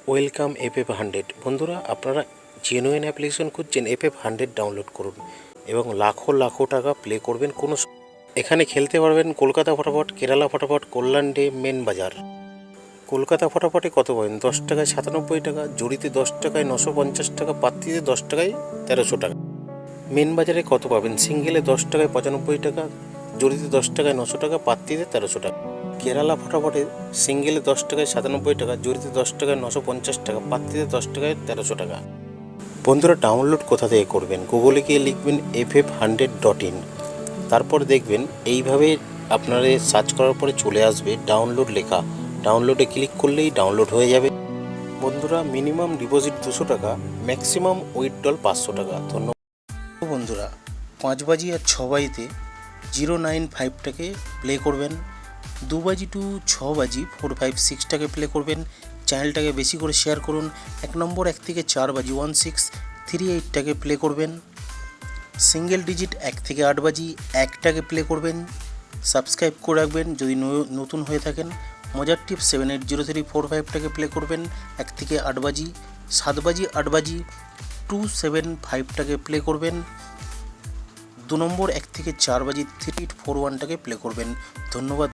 Welcome FF100। বন্ধুরা, আপনারা genuine application খুঁজছেন, FF100 ডাউনলোড করুন এবং লাখো লাখো টাকা প্লে করবেন। এখানে খেলতে পারবেন কলকাতা ফটাফট, কেরালা ফটাফট, কল্যাণ ডে, মেন বাজার। কলকাতা ফটাফটে কত পাবেন? 10 টাকায় 97 টাকা, জড়িতে 10 টাকায় 950 টাকা, পাত্তিতে 10 টাকায় 1300 টাকা। মেন বাজারে কত পাবেন? সিঙ্গেলে 10 টাকায় 95 টাকা, জড়িতে 10 টাকায় 900 টাকা, পাত্তিতে 1300 টাকা। কেরালা ফটাফটে সিঙ্গেলে 10 টাকায় 97 টাকা, জড়িতে 10 টাকায় 950 টাকা, পাত্তিতে 10 টাকায় 1300 টাকা। বন্ধুরা, ডাউনলোড কোথা থেকে করবেন? গুগলে গিয়ে লিখবেন ff100.in, তারপর দেখবেন এইভাবে আপনারা সার্চ করার পরে চলে আসবে ডাউনলোড লেখা। ডাউনলোডে ক্লিক করলেই ডাউনলোড হয়ে যাবে। বন্ধুরা, মিনিমাম ডিপোজিট 200 টাকা, ম্যাক্সিমাম উইথড্রল 500 টাকা। ধন্যবাদ। বন্ধুরা, 5 বাজি আর 6 বাজিতে 095টাকে প্লে করবেন। 2 বাজি টু 6 বাজি 456টাকে প্লে করবেন। চ্যানেলটাকে বেশি করে শেয়ার করুন। 1 নম্বর 1 থেকে 4 বাজি 1638টাকে প্লে করবেন। সিঙ্গেল ডিজিট 1 থেকে 8 বাজি 1টাকে প্লে করবেন। সাবস্ক্রাইব করে রাখবেন যদি নতুন হয়ে থাকেন। মজার টিপ 780345টাকে প্লে করবেন 1 থেকে 8 বাজি। 7 বাজি 8 বাজি 275টাকে প্লে করবেন। 2 নম্বর 1 থেকে 4 বাজি 3841টাকে প্লে করবেন। ধন্যবাদ।